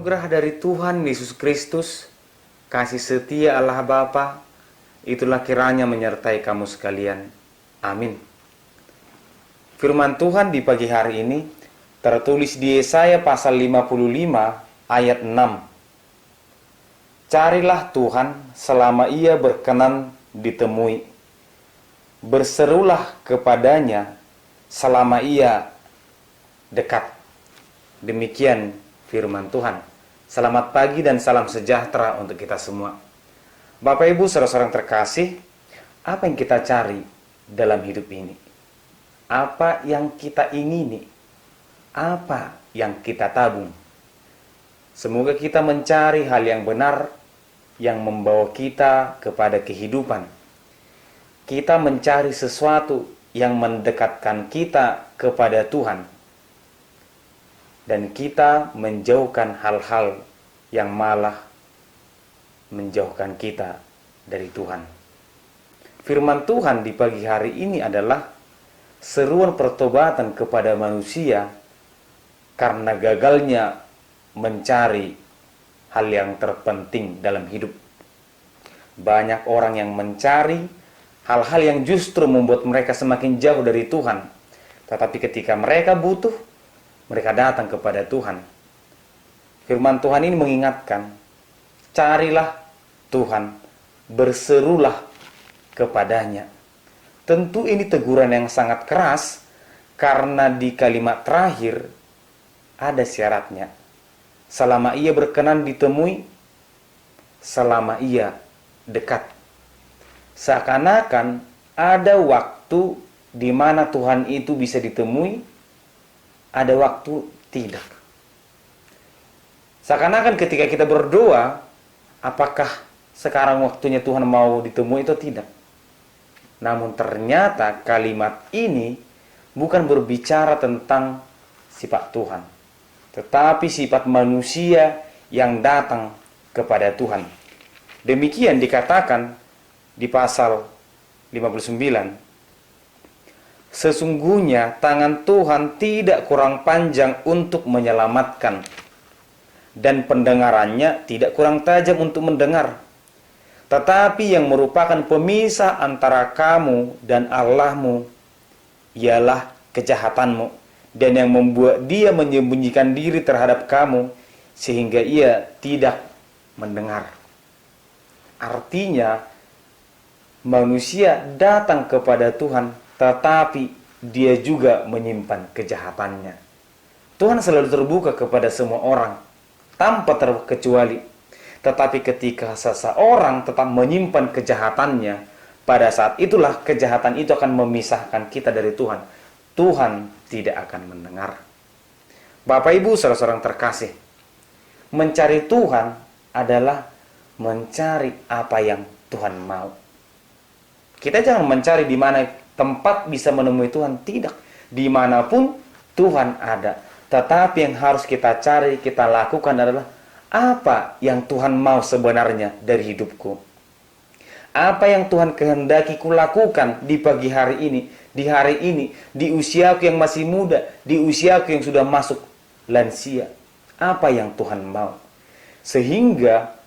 Anugerah dari Tuhan Yesus Kristus, kasih setia Allah Bapa, itulah kiranya menyertai kamu sekalian. Amin. Firman Tuhan di pagi hari ini tertulis di Yesaya pasal 55 ayat 6. Carilah Tuhan selama ia berkenan ditemui. Berserulah kepadanya selama ia dekat. Demikian firman Tuhan. Selamat pagi dan salam sejahtera untuk kita semua. Bapak Ibu saudara-saudara terkasih, apa yang kita cari dalam hidup ini? Apa yang kita ingini? Apa yang kita tabung? Semoga kita mencari hal yang benar yang membawa kita kepada kehidupan. Kita mencari sesuatu yang mendekatkan kita kepada Tuhan. Dan kita menjauhkan hal-hal yang malah menjauhkan kita dari Tuhan. Firman Tuhan di pagi hari ini adalah seruan pertobatan kepada manusia karena gagalnya mencari hal yang terpenting dalam hidup. Banyak orang yang mencari hal-hal yang justru membuat mereka semakin jauh dari Tuhan. Tetapi ketika mereka butuh, mereka datang kepada Tuhan. Firman Tuhan ini mengingatkan, carilah Tuhan, berserulah kepadanya. Tentu ini teguran yang sangat keras, karena di kalimat terakhir ada syaratnya. Selama ia berkenan ditemui, selama ia dekat. Seakan-akan ada waktu di mana Tuhan itu bisa ditemui, ada waktu tidak. Seakan-akan ketika kita berdoa, apakah sekarang waktunya Tuhan mau ditemui atau tidak? Namun ternyata kalimat ini bukan berbicara tentang sifat Tuhan, tetapi sifat manusia yang datang kepada Tuhan. Demikian dikatakan di pasal 59. Sesungguhnya tangan Tuhan tidak kurang panjang untuk menyelamatkan, dan pendengarannya tidak kurang tajam untuk mendengar. Tetapi yang merupakan pemisah antara kamu dan Allahmu ialah kejahatanmu, dan yang membuat dia menyembunyikan diri terhadap kamu sehingga ia tidak mendengar. Artinya, manusia datang kepada Tuhan, tetapi dia juga menyimpan kejahatannya. Tuhan selalu terbuka kepada semua orang, tanpa terkecuali. Tetapi ketika seseorang tetap menyimpan kejahatannya, pada saat itulah kejahatan itu akan memisahkan kita dari Tuhan. Tuhan tidak akan mendengar. Bapak Ibu saudara-saudara terkasih, mencari Tuhan adalah mencari apa yang Tuhan mau. Kita jangan mencari di mana tempat bisa menemui Tuhan, tidak. Dimanapun Tuhan ada. Tetapi yang harus kita cari, kita lakukan adalah apa yang Tuhan mau sebenarnya dari hidupku. Apa yang Tuhan kehendaki kulakukan di pagi hari ini, di hari ini, di usiaku yang masih muda, di usiaku yang sudah masuk lansia. Apa yang Tuhan mau. Sehingga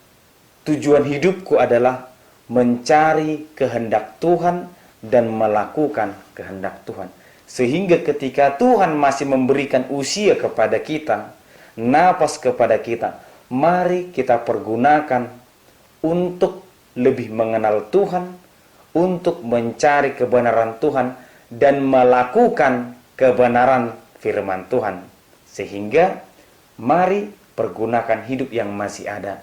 tujuan hidupku adalah mencari kehendak Tuhan dan melakukan kehendak Tuhan. Sehingga ketika Tuhan masih memberikan usia kepada kita, napas kepada kita, mari kita pergunakan untuk lebih mengenal Tuhan, untuk mencari kebenaran Tuhan, dan melakukan kebenaran firman Tuhan. Sehingga mari pergunakan hidup yang masih ada.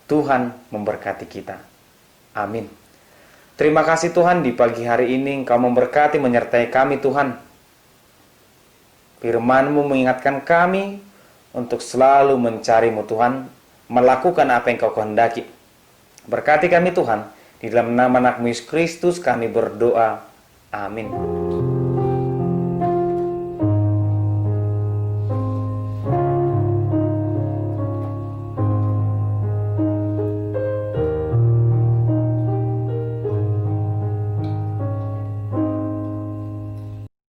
Tuhan memberkati kita. Amin. Terima kasih Tuhan, di pagi hari ini Engkau memberkati menyertai kami Tuhan. Firman-Mu mengingatkan kami untuk selalu mencari-Mu Tuhan, melakukan apa yang Kau kehendaki. Berkati kami Tuhan, di dalam nama anak-Mu Yesus Kristus kami berdoa. Amin.